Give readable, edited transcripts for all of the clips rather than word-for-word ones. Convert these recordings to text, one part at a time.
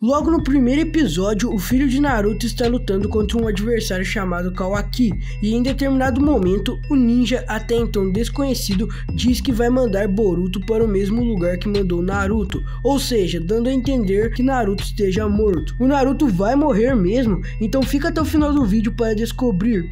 Logo no primeiro episódio, o filho de Naruto está lutando contra um adversário chamado Kawaki, e em determinado momento, o ninja, até então desconhecido, diz que vai mandar Boruto para o mesmo lugar que mandou Naruto, ou seja, dando a entender que Naruto esteja morto. O Naruto vai morrer mesmo? Então fica até o final do vídeo para descobrir.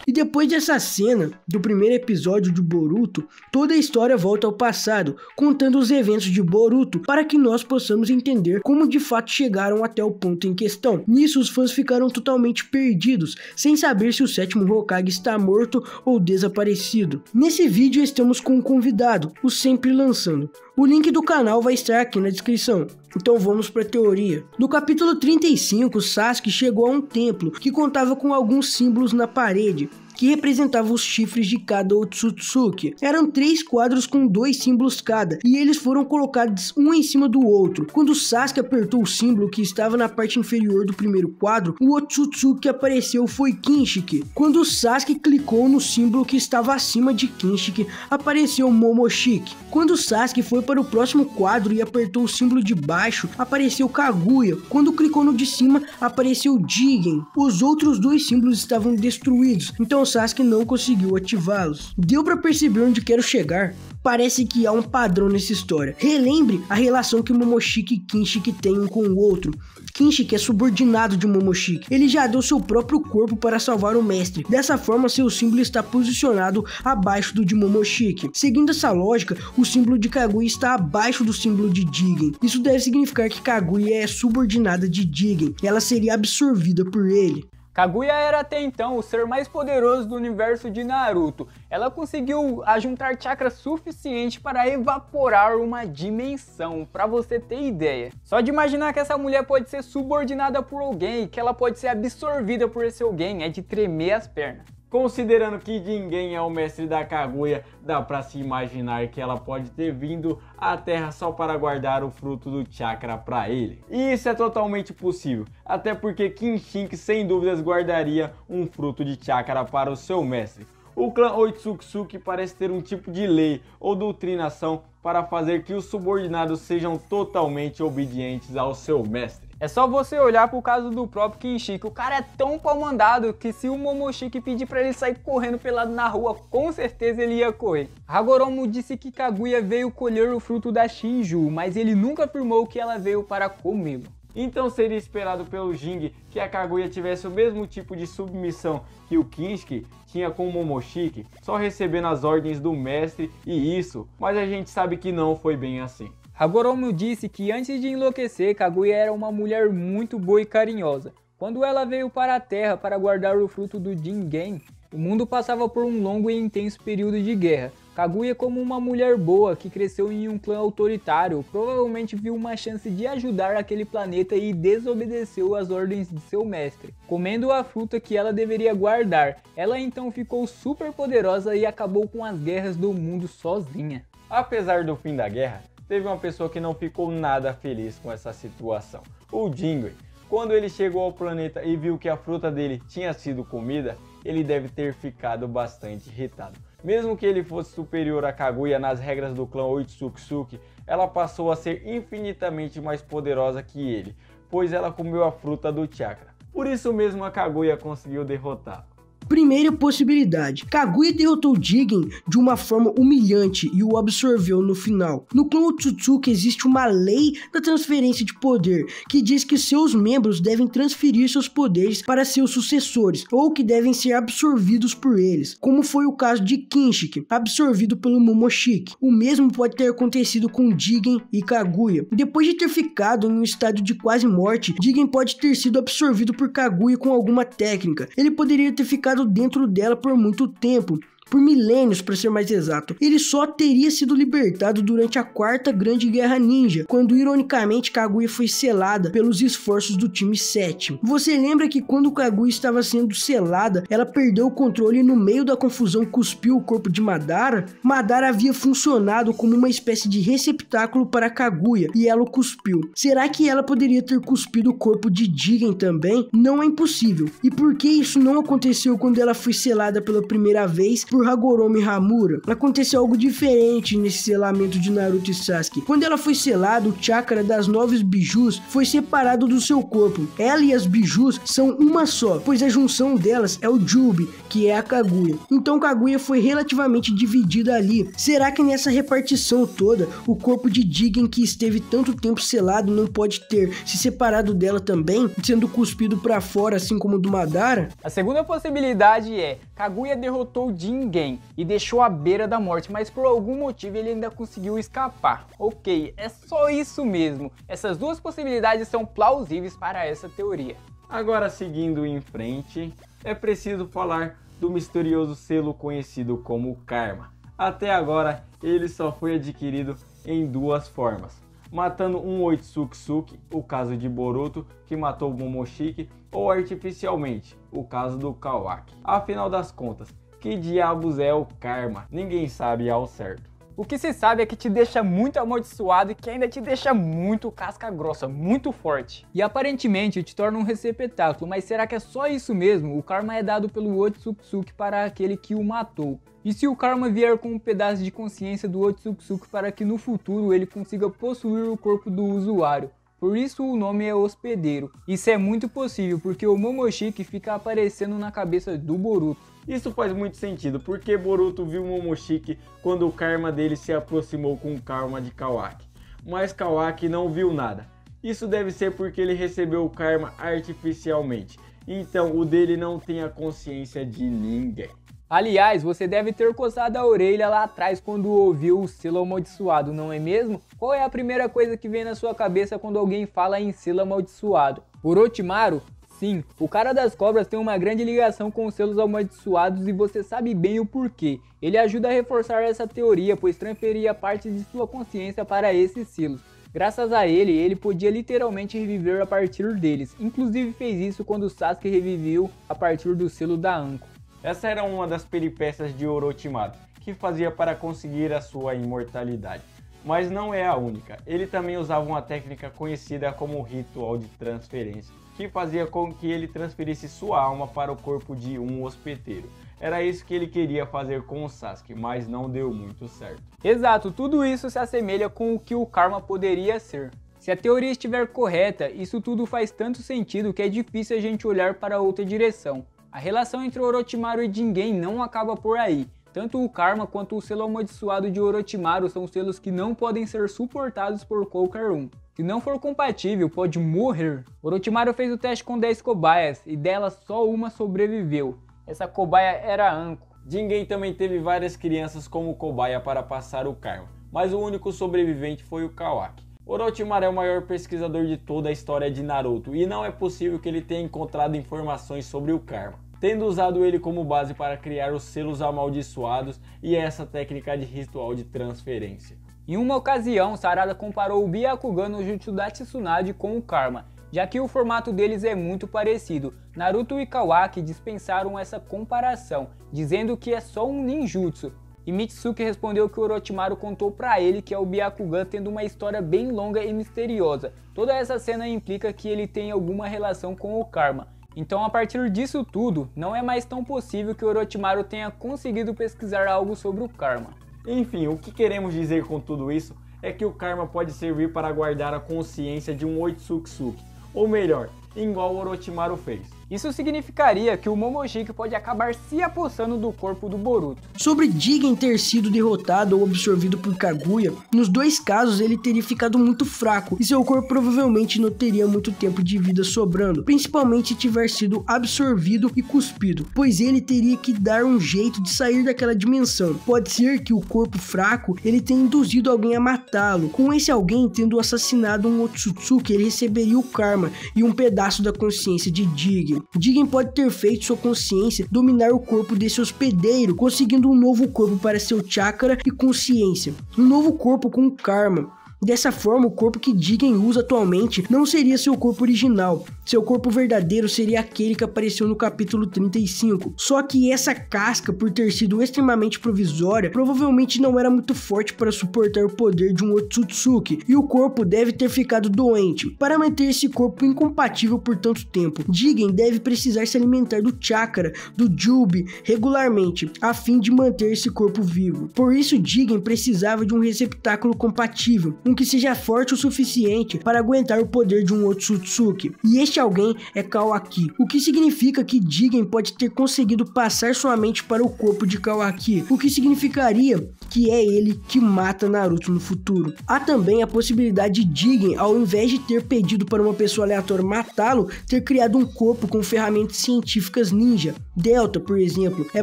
E depois dessa cena do primeiro episódio de Boruto, toda a história volta ao passado, contando os eventos de Boruto para que nós possamos entender como de fato chegaram até o ponto em questão. Nisso, os fãs ficaram totalmente perdidos, sem saber se o sétimo Hokage está morto ou desaparecido. Nesse vídeo estamos com um convidado, o Sempre Lançando. O link do canal vai estar aqui na descrição. Então vamos para a teoria. No capítulo 35, Sasuke chegou a um templo que contava com alguns símbolos na parede, que representavam os chifres de cada Otsutsuki. Eram 3 quadros com 2 símbolos cada, e eles foram colocados um em cima do outro. Quando Sasuke apertou o símbolo que estava na parte inferior do primeiro quadro, o Otsutsuki que apareceu foi Kinshiki. Quando Sasuke clicou no símbolo que estava acima de Kinshiki, apareceu Momoshiki. Quando Sasuke foi para o próximo quadro e apertou o símbolo de baixo, apareceu Kaguya. Quando clicou no de cima, apareceu Jigen. Os outros 2 símbolos estavam destruídos, então Sasuke não conseguiu ativá-los. Deu pra perceber onde quero chegar? Parece que há um padrão nessa história. Relembre a relação que Momoshiki e Kinshiki têm um com o outro. Kinshiki é subordinado de Momoshiki. Ele já deu seu próprio corpo para salvar o mestre. Dessa forma, seu símbolo está posicionado abaixo do de Momoshiki. Seguindo essa lógica, o símbolo de Kaguya está abaixo do símbolo de Jigen. Isso deve significar que Kaguya é subordinada de Jigen. Ela seria absorvida por ele. Kaguya era até então o ser mais poderoso do universo de Naruto. Ela conseguiu ajuntar chakra suficiente para evaporar uma dimensão, para você ter ideia. Só de imaginar que essa mulher pode ser subordinada por alguém, que ela pode ser absorvida por esse alguém, é de tremer as pernas. Considerando que Jigen é o mestre da Kaguya, dá pra se imaginar que ela pode ter vindo à Terra só para guardar o fruto do chakra para ele. E isso é totalmente possível, até porque Kinshiki sem dúvidas guardaria um fruto de chakra para o seu mestre. O clã Otsutsuki parece ter um tipo de lei ou doutrinação para fazer que os subordinados sejam totalmente obedientes ao seu mestre. É só você olhar pro caso do próprio Kinshiki. O cara é tão pau mandado que se o Momoshiki pedir pra ele sair correndo pelado na rua, com certeza ele ia correr. Hagoromo disse que Kaguya veio colher o fruto da Shinju, mas ele nunca afirmou que ela veio para comê-lo. Então seria esperado pelo Jing que a Kaguya tivesse o mesmo tipo de submissão que o Kinshiki tinha com o Momoshiki, só recebendo as ordens do mestre e isso, mas a gente sabe que não foi bem assim. Hagoromo disse que antes de enlouquecer, Kaguya era uma mulher muito boa e carinhosa. Quando ela veio para a Terra para guardar o fruto do Jingen, o mundo passava por um longo e intenso período de guerra. Kaguya, como uma mulher boa que cresceu em um clã autoritário, provavelmente viu uma chance de ajudar aquele planeta e desobedeceu às ordens de seu mestre, comendo a fruta que ela deveria guardar. Ela então ficou super poderosa e acabou com as guerras do mundo sozinha. Apesar do fim da guerra, teve uma pessoa que não ficou nada feliz com essa situação, o Jingue. Quando ele chegou ao planeta e viu que a fruta dele tinha sido comida, ele deve ter ficado bastante irritado. Mesmo que ele fosse superior a Kaguya nas regras do clã Otsutsuki, ela passou a ser infinitamente mais poderosa que ele, pois ela comeu a fruta do chakra. Por isso mesmo a Kaguya conseguiu derrotá-lo. Primeira possibilidade, Kaguya derrotou Jigen de uma forma humilhante e o absorveu no final. No clã Otsutsuki existe uma lei da transferência de poder, que diz que seus membros devem transferir seus poderes para seus sucessores, ou que devem ser absorvidos por eles, como foi o caso de Kinshiki, absorvido pelo Momoshiki. O mesmo pode ter acontecido com Jigen e Kaguya. Depois de ter ficado em um estado de quase morte, Jigen pode ter sido absorvido por Kaguya com alguma técnica. Ele poderia ter ficado dentro dela por muito tempo, por milênios para ser mais exato. Ele só teria sido libertado durante a Quarta Grande Guerra Ninja, quando ironicamente Kaguya foi selada pelos esforços do time 7. Você lembra que quando Kaguya estava sendo selada, ela perdeu o controle e no meio da confusão cuspiu o corpo de Madara? Madara havia funcionado como uma espécie de receptáculo para Kaguya e ela o cuspiu. Será que ela poderia ter cuspido o corpo de Jigen também? Não é impossível. E por que isso não aconteceu quando ela foi selada pela primeira vez? por Hagoromo e Hamura, aconteceu algo diferente nesse selamento de Naruto e Sasuke. Quando ela foi selada, o chakra das 9 bijus foi separado do seu corpo. Ela e as bijus são uma só, pois a junção delas é o Jubi, que é a Kaguya. Então Kaguya foi relativamente dividida ali. Será que nessa repartição toda, o corpo de Jigen, que esteve tanto tempo selado, não pode ter se separado dela também, sendo cuspido pra fora, assim como o do Madara? A segunda possibilidade é: Kaguya derrotou Jingen e deixou à beira da morte, mas por algum motivo ele ainda conseguiu escapar. Ok, é só isso mesmo. Essas duas possibilidades são plausíveis para essa teoria. Agora, seguindo em frente, é preciso falar do misterioso selo conhecido como Karma. Até agora, ele só foi adquirido em 2 formas: matando um Otsutsuki, o caso de Boruto, que matou o Momoshiki, ou artificialmente, o caso do Kawaki. Afinal das contas, que diabos é o Karma? Ninguém sabe ao certo. O que se sabe é que te deixa muito amaldiçoado e que ainda te deixa muito casca grossa, muito forte. E aparentemente te torna um receptáculo, mas será que é só isso mesmo? O Karma é dado pelo Otsutsuki para aquele que o matou. E se o Karma vier com um pedaço de consciência do Otsutsuki para que no futuro ele consiga possuir o corpo do usuário? Por isso o nome é hospedeiro. Isso é muito possível porque o Momoshiki fica aparecendo na cabeça do Boruto. Isso faz muito sentido, porque Boruto viu o Momoshiki quando o karma dele se aproximou com o karma de Kawaki, mas Kawaki não viu nada. Isso deve ser porque ele recebeu o karma artificialmente, então o dele não tem a consciência de ninguém. Aliás, você deve ter coçado a orelha lá atrás quando ouviu o selo amaldiçoado, não é mesmo? Qual é a primeira coisa que vem na sua cabeça quando alguém fala em selo amaldiçoado? Orochimaru? Sim, o cara das cobras tem uma grande ligação com os selos amaldiçoados e você sabe bem o porquê. Ele ajuda a reforçar essa teoria, pois transferia parte de sua consciência para esses selos. Graças a ele, ele podia literalmente reviver a partir deles. Inclusive fez isso quando Sasuke reviveu a partir do selo da Anko. Essa era uma das peripécias de Orochimaru, que fazia para conseguir a sua imortalidade. Mas não é a única. Ele também usava uma técnica conhecida como ritual de transferência, que fazia com que ele transferisse sua alma para o corpo de um hospedeiro. Era isso que ele queria fazer com o Sasuke, mas não deu muito certo. Exato, tudo isso se assemelha com o que o Karma poderia ser. Se a teoria estiver correta, isso tudo faz tanto sentido que é difícil a gente olhar para outra direção. A relação entre Orochimaru e Jingen não acaba por aí. Tanto o Karma quanto o selo amaldiçoado de Orochimaru são selos que não podem ser suportados por qualquer um. Se não for compatível, pode morrer. Orochimaru fez o teste com 10 cobaias e delas só uma sobreviveu. Essa cobaia era a Anko. Jingen também teve várias crianças como cobaia para passar o Karma, mas o único sobrevivente foi o Kawaki. Orochimaru é o maior pesquisador de toda a história de Naruto e não é possível que ele tenha encontrado informações sobre o Karma, tendo usado ele como base para criar os selos amaldiçoados e essa técnica de ritual de transferência. Em uma ocasião, Sarada comparou o Byakugan no Jutsu da Tsunade com o Karma, já que o formato deles é muito parecido. Naruto e Kawaki dispensaram essa comparação, dizendo que é só um ninjutsu. E Mitsuki respondeu que Orochimaru contou pra ele que é o Byakugan tendo uma história bem longa e misteriosa. Toda essa cena implica que ele tem alguma relação com o Karma. Então, a partir disso tudo, não é mais tão possível que Orochimaru tenha conseguido pesquisar algo sobre o Karma. Enfim, o que queremos dizer com tudo isso é que o Karma pode servir para guardar a consciência de um Otsutsuki, ou melhor, igual o Orochimaru fez. Isso significaria que o Momoshiki pode acabar se apossando do corpo do Boruto. Sobre Jigen ter sido derrotado ou absorvido por Kaguya, nos 2 casos ele teria ficado muito fraco e seu corpo provavelmente não teria muito tempo de vida sobrando, principalmente se tiver sido absorvido e cuspido, pois ele teria que dar um jeito de sair daquela dimensão. Pode ser que o corpo fraco ele tenha induzido alguém a matá-lo. Com esse alguém tendo assassinado um Otsutsuki, ele receberia o Karma e um pedaço da consciência de Jigen. Jigen pode ter feito sua consciência dominar o corpo desse hospedeiro, conseguindo um novo corpo para seu chakra e consciência. Um novo corpo com Karma. Dessa forma, o corpo que Jigen usa atualmente não seria seu corpo original. Seu corpo verdadeiro seria aquele que apareceu no capítulo 35. Só que essa casca, por ter sido extremamente provisória, provavelmente não era muito forte para suportar o poder de um Otsutsuki, e o corpo deve ter ficado doente. Para manter esse corpo incompatível por tanto tempo, Jigen deve precisar se alimentar do chakra do Jubi regularmente, a fim de manter esse corpo vivo. Por isso, Jigen precisava de um receptáculo compatível, um que seja forte o suficiente para aguentar o poder de um Otsutsuki. E este alguém é Kawaki, o que significa que Jigen pode ter conseguido passar sua mente para o corpo de Kawaki, o que significaria que é ele que mata Naruto no futuro. Há também a possibilidade de Jigen, ao invés de ter pedido para uma pessoa aleatória matá-lo, ter criado um corpo com ferramentas científicas ninja. Delta, por exemplo, é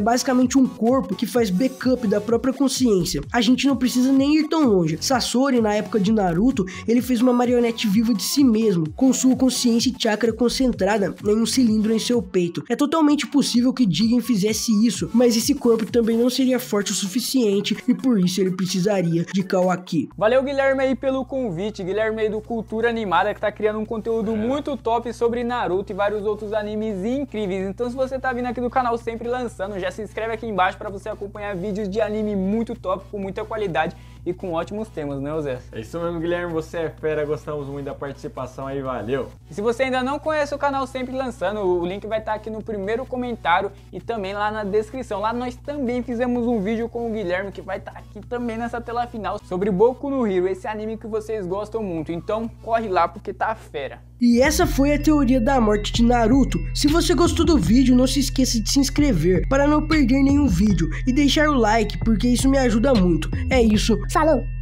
basicamente um corpo que faz backup da própria consciência. A gente não precisa nem ir tão longe. Sasori, na época de Naruto, ele fez uma marionete viva de si mesmo, com sua consciência e chakra concentrada em um cilindro em seu peito. É totalmente possível que Jigen fizesse isso, mas esse corpo também não seria forte o suficiente e por isso ele precisaria de Kawaki. Valeu, Guilherme, aí pelo convite. Guilherme aí do Cultura Animada, que tá criando um conteúdo muito top sobre Naruto e vários outros animes incríveis. Então, se você tá vindo aqui do canal Sempre Lançando, já se inscreve aqui embaixo para você acompanhar vídeos de anime muito top, com muita qualidade e com ótimos temas, né, Zé? É isso mesmo, Guilherme, você é fera, gostamos muito da participação aí, valeu! E se você ainda não conhece o canal Sempre Lançando, o link vai estar aqui no primeiro comentário e também lá na descrição. Lá nós também fizemos um vídeo com o Guilherme, que vai estar aqui também nessa tela final, sobre Boku no Hero, esse anime que vocês gostam muito. Então corre lá porque tá fera. E essa foi a teoria da morte de Naruto. Se você gostou do vídeo, não se esqueça de se inscrever para não perder nenhum vídeo e deixar o like, porque isso me ajuda muito. É isso. Falou!